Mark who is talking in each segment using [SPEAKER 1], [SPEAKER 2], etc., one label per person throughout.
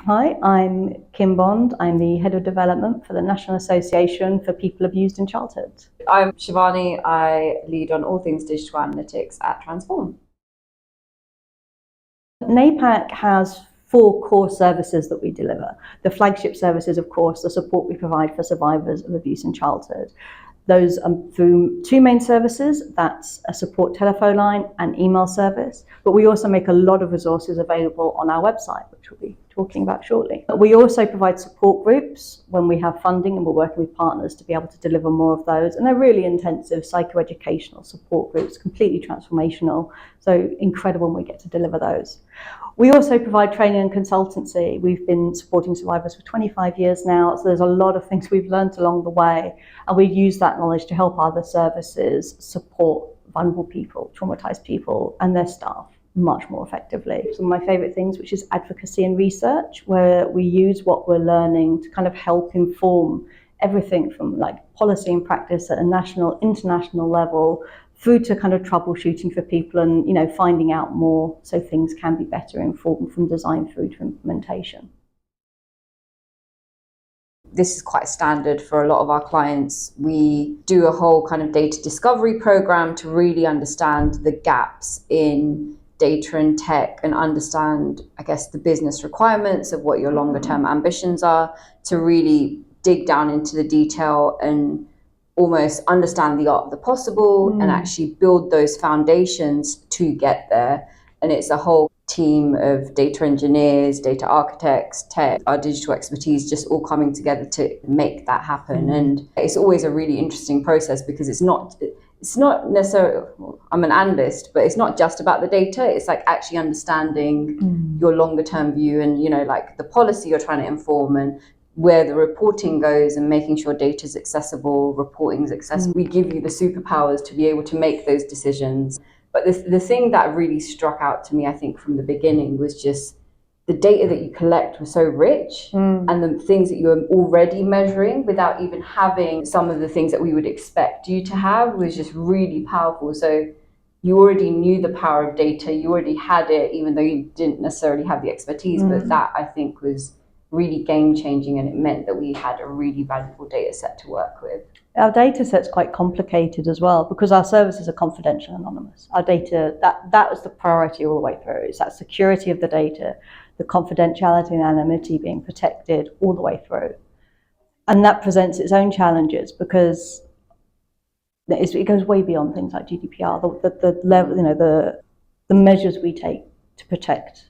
[SPEAKER 1] Hi, I'm Kim Bond. I'm the Head of Development for the National Association for People Abused in Childhood.
[SPEAKER 2] I'm Shivani. I lead on all things digital analytics at Transform.
[SPEAKER 1] NAPAC has 4 core services that we deliver. The flagship service is, of course, the support we provide for survivors of abuse in childhood. Those are through 2 main services. That's a support telephone line and email service. But we also make a lot of resources available on our website, which we'll be talking about shortly. We also provide support groups when we have funding, and we're working with partners to be able to deliver more of those. And they're really intensive psychoeducational support groups, completely transformational. So incredible when we get to deliver those. We also provide training and consultancy. We've been supporting survivors for 25 years now, so there's a lot of things we've learned along the way, and we use that knowledge to help other services support vulnerable people, traumatized people, and their staff much more effectively. Some of my favorite things, which is advocacy and research, where we use what we're learning to kind of help inform everything from like policy and practice at a national, international level, through to kind of troubleshooting for people and, finding out more so things can be better informed from design through to implementation.
[SPEAKER 2] This is quite standard for a lot of our clients. We do a whole kind of data discovery program to really understand the gaps in data and tech and understand, I guess, the business requirements of what your longer term ambitions are, to really dig down into the detail and almost understand the art of the possible and actually build those foundations to get there. And it's a whole team of data engineers, data architects, tech, our digital expertise, just all coming together to make that happen. And it's always a really interesting process because it's not necessarily, I'm an analyst, but it's not just about the data. It's like actually understanding your longer term view and, like the policy you're trying to inform and where the reporting goes and making sure data is accessible, reporting is accessible. We give you the superpowers to be able to make those decisions. But the thing that really struck out to me, I think, from the beginning was just the data that you collect was so rich and the things that you were already measuring without even having some of the things that we would expect you to have was just really powerful. So you already knew the power of data, you already had it, even though you didn't necessarily have the expertise. But that, I think, was really game-changing, and it meant that we had a really valuable data set to work with.
[SPEAKER 1] Our data set's quite complicated as well because our services are confidential and anonymous. Our data, that was the priority all the way through. It's that security of the data, the confidentiality and anonymity being protected all the way through. And that presents its own challenges because it goes way beyond things like GDPR, the level, the measures we take to protect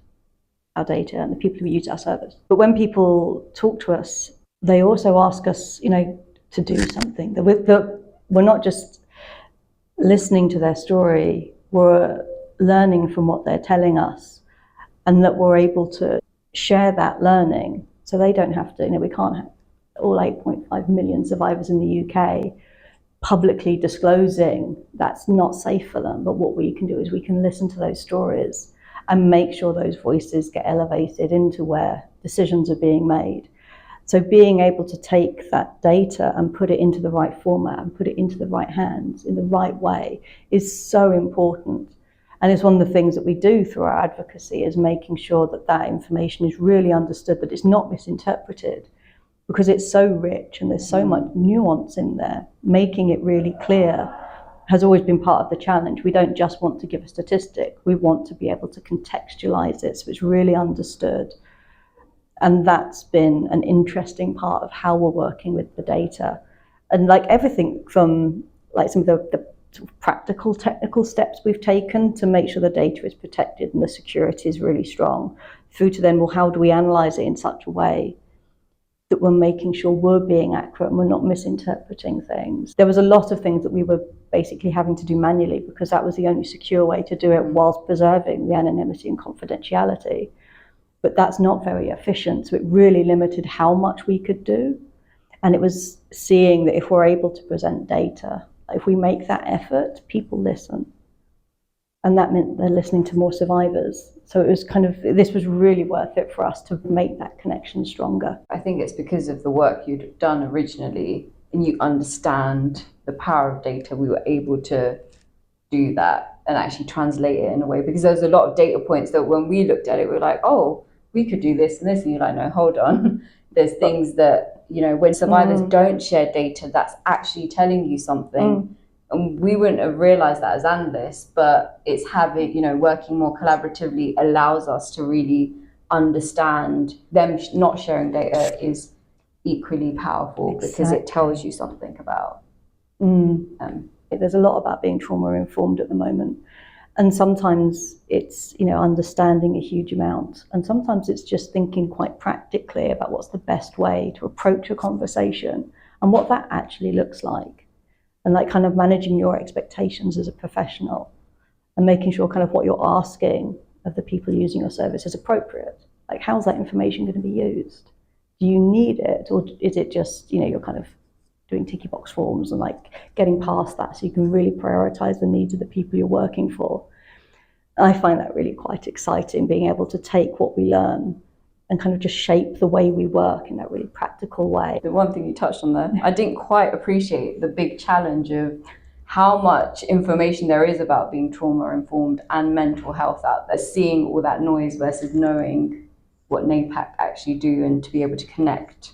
[SPEAKER 1] our data and the people who use our service. But when people talk to us, they also ask us, to do something. We're not just listening to their story, we're learning from what they're telling us, and that we're able to share that learning so they don't have to, we can't have all 8.5 million survivors in the UK publicly disclosing that's not safe for them. But what we can do is we can listen to those stories and make sure those voices get elevated into where decisions are being made. So being able to take that data and put it into the right format and put it into the right hands in the right way is so important. And it's one of the things that we do through our advocacy is making sure that that information is really understood, that it's not misinterpreted, because it's so rich and there's so much nuance in there. Making it really clear has always been part of the challenge. We don't just want to give a statistic, we want to be able to contextualize it so it's really understood. And that's been an interesting part of how we're working with the data. And like everything from like some of the sort of practical technical steps we've taken to make sure the data is protected and the security is really strong, through to then, well, how do we analyze it in such a way that we're making sure we're being accurate and we're not misinterpreting things. There was a lot of things that we were basically having to do manually because that was the only secure way to do it whilst preserving the anonymity and confidentiality. But that's not very efficient, so it really limited how much we could do. And it was seeing that if we're able to present data, if we make that effort, people listen. And that meant they're listening to more survivors. So it was this was really worth it for us to make that connection stronger.
[SPEAKER 2] I think it's because of the work you'd done originally and you understand the power of data, we were able to do that and actually translate it in a way, because there's a lot of data points that when we looked at it, we were like, oh, we could do this and this, and you're like, no, hold on. There's things that, you know, when survivors don't share data, that's actually telling you something. And we wouldn't have realized that as analysts, but it's having, you know, working more collaboratively allows us to really understand them. Not sharing data is equally powerful because it tells you something about.
[SPEAKER 1] There's a lot about being trauma informed at the moment. And sometimes it's, you know, understanding a huge amount. And sometimes it's just thinking quite practically about what's the best way to approach a conversation and what that actually looks like. And like kind of managing your expectations as a professional and making sure kind of what you're asking of the people using your service is appropriate. Like, how's that information going to be used? Do you need it? Or is it just, you know, you're kind of doing ticky box forms and like getting past that so you can really prioritize the needs of the people you're working for? I find that really quite exciting, being able to take what we learn and kind of just shape the way we work in that really practical way.
[SPEAKER 2] The one thing you touched on there, I didn't quite appreciate the big challenge of how much information there is about being trauma informed and mental health out there, seeing all that noise versus knowing what NAPAC actually do and to be able to connect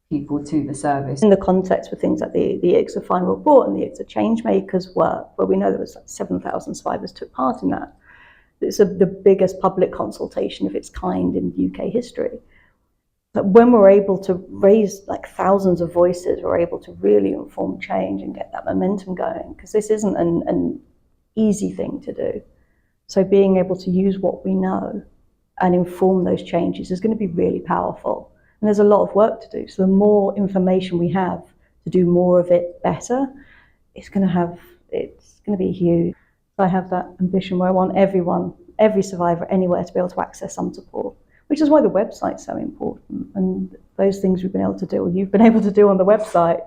[SPEAKER 2] people to the service.
[SPEAKER 1] In the context with things like the ICSA final report and the ICSA Changemakers work, where we know there was like 7,000 survivors took part in that. It's the biggest public consultation of its kind in UK history. But when we're able to raise like thousands of voices, we're able to really inform change and get that momentum going, because this isn't an easy thing to do. So being able to use what we know and inform those changes is going to be really powerful. And there's a lot of work to do. So the more information we have to do more of it better, it's going to be huge. So I have that ambition where I want everyone, every survivor anywhere to be able to access some support, which is why the website's so important. And those things we've been able to do, or you've been able to do on the website,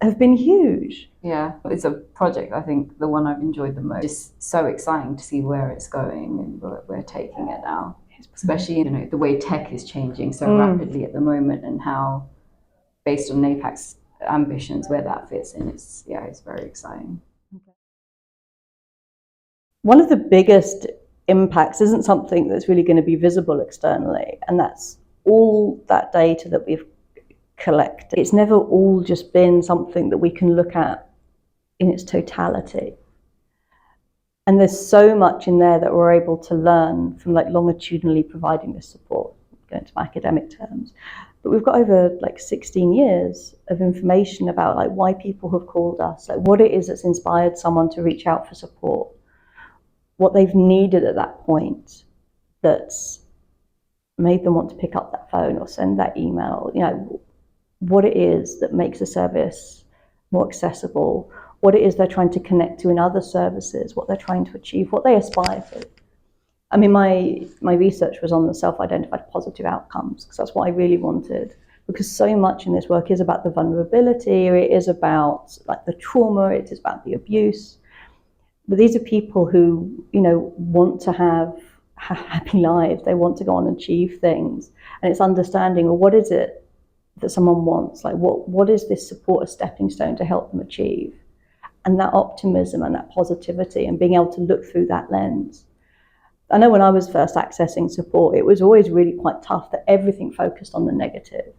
[SPEAKER 1] have been huge.
[SPEAKER 2] Yeah, it's a project, I think, the one I've enjoyed the most. It's so exciting to see where it's going and where we're taking it now. Especially, you know, the way tech is changing so rapidly at the moment, and how, based on NAPAC's ambitions, where that fits in. It's very exciting.
[SPEAKER 1] One of the biggest impacts isn't something that's really going to be visible externally, and that's all that data that we've collected. It's never all just been something that we can look at in its totality. And there's so much in there that we're able to learn from like longitudinally providing this support, going to academic terms. But we've got over like 16 years of information about like why people have called us, like what it is that's inspired someone to reach out for support, what they've needed at that point that's made them want to pick up that phone or send that email, you know, what it is that makes the service more accessible, what it is they're trying to connect to in other services, what they're trying to achieve, what they aspire to. I mean, my research was on the self-identified positive outcomes, because that's what I really wanted, because so much in this work is about the vulnerability, it is about like the trauma, it is about the abuse. But these are people who, you know, want to have happy lives, they want to go on and achieve things. And it's understanding, well, what is it that someone wants? Like what is this support a stepping stone to help them achieve? And that optimism and that positivity and being able to look through that lens. I know when I was first accessing support, it was always really quite tough that everything focused on the negative.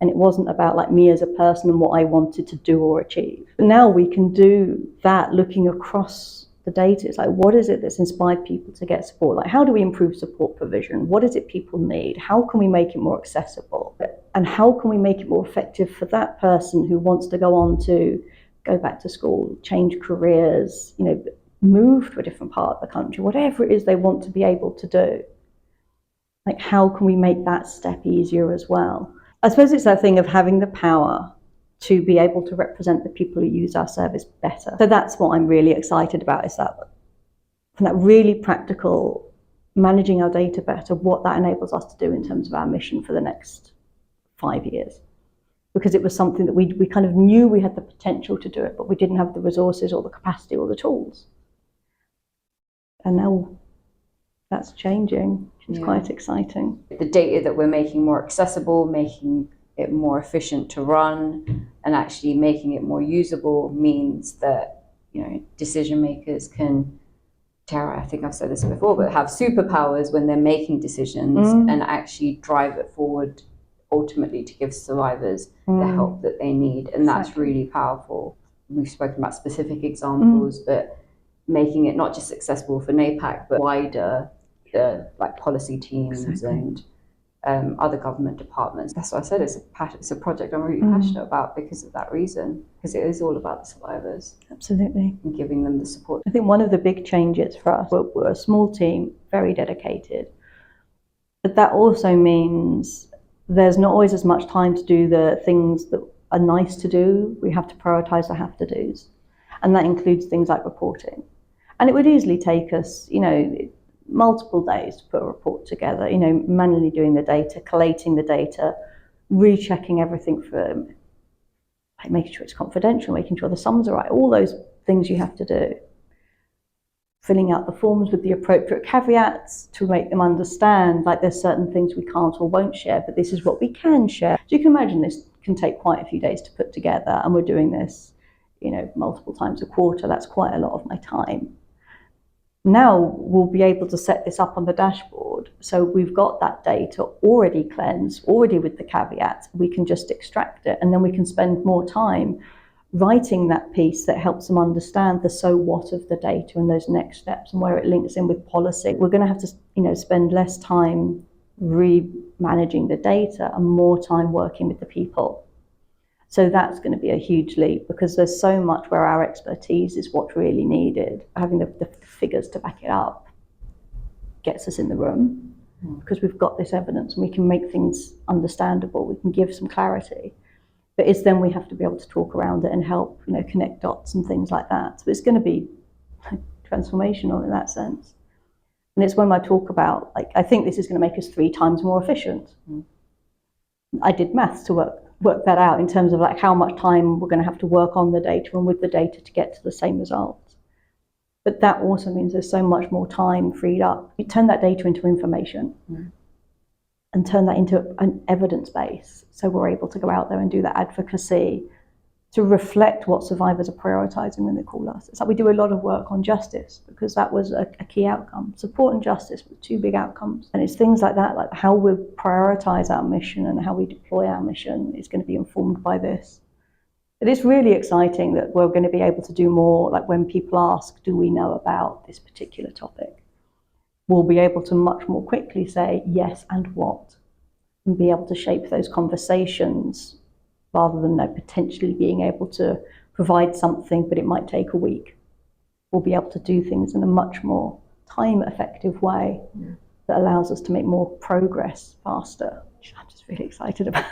[SPEAKER 1] And it wasn't about like me as a person and what I wanted to do or achieve. But now we can do that looking across the data. It's like, what is it that's inspired people to get support? Like, how do we improve support provision? What is it people need? How can we make it more accessible? And how can we make it more effective for that person who wants to go on to go back to school, change careers, you know, move to a different part of the country, whatever it is they want to be able to do. Like, how can we make that step easier as well? I suppose it's that thing of having the power to be able to represent the people who use our service better. So that's what I'm really excited about, is that from that really practical, managing our data better, what that enables us to do in terms of our mission for the next 5 years. Because it was something that we kind of knew we had the potential to do it, but we didn't have the resources or the capacity or the tools. And now that's changing, which is quite exciting.
[SPEAKER 2] The data that we're making more accessible, making it more efficient to run, and actually making it more usable means that, you know, decision makers can Tara, I think I've said this before, but have superpowers when they're making decisions and actually drive it forward ultimately to give survivors the help that they need. And that's really powerful. We've spoken about specific examples, but making it not just accessible for NAPAC, but wider, like policy teams and other government departments. That's why I said it's a project I'm really passionate about because of that reason, because it is all about the survivors.
[SPEAKER 1] Absolutely.
[SPEAKER 2] And giving them the support.
[SPEAKER 1] I think one of the big changes for us, we're a small team, very dedicated, but that also means there's not always as much time to do the things that are nice to do. We have to prioritize the have to do's. And that includes things like reporting. And it would easily take us, multiple days to put a report together, manually doing the data, collating the data, rechecking everything for making sure it's confidential, making sure the sums are right, all those things you have to do. Filling out the forms with the appropriate caveats to make them understand, like there's certain things we can't or won't share, but this is what we can share. So you can imagine this can take quite a few days to put together, and we're doing this, multiple times a quarter. That's quite a lot of my time. Now we'll be able to set this up on the dashboard. So we've got that data already cleansed, already with the caveats. We can just extract it, and then we can spend more time writing that piece that helps them understand the so what of the data and those next steps and where it links in with policy. We're going to have to, spend less time managing the data and more time working with the people. So that's going to be a huge leap, because there's so much where our expertise is what's really needed. Having the figures to back it up gets us in the room, because we've got this evidence and we can make things understandable. We can give some clarity. But it's then we have to be able to talk around it and help, connect dots and things like that. So it's going to be transformational in that sense. And it's when I talk about, I think this is going to make us 3 times more efficient. I did maths to work that out in terms of how much time we're going to have to work on the data and with the data to get to the same results. But that also means there's so much more time freed up. You turn that data into information and turn that into an evidence base. So we're able to go out there and do that advocacy to reflect what survivors are prioritizing when they call us. It's like we do a lot of work on justice, because that was a key outcome. Support and justice were 2 big outcomes. And it's things like that, like how we prioritize our mission and how we deploy our mission is going to be informed by this. But it's really exciting that we're going to be able to do more, like when people ask, do we know about this particular topic? We'll be able to much more quickly say yes and what, and be able to shape those conversations rather than potentially being able to provide something, but it might take a week. We'll be able to do things in a much more time-effective way that allows us to make more progress faster, which I'm just really excited about.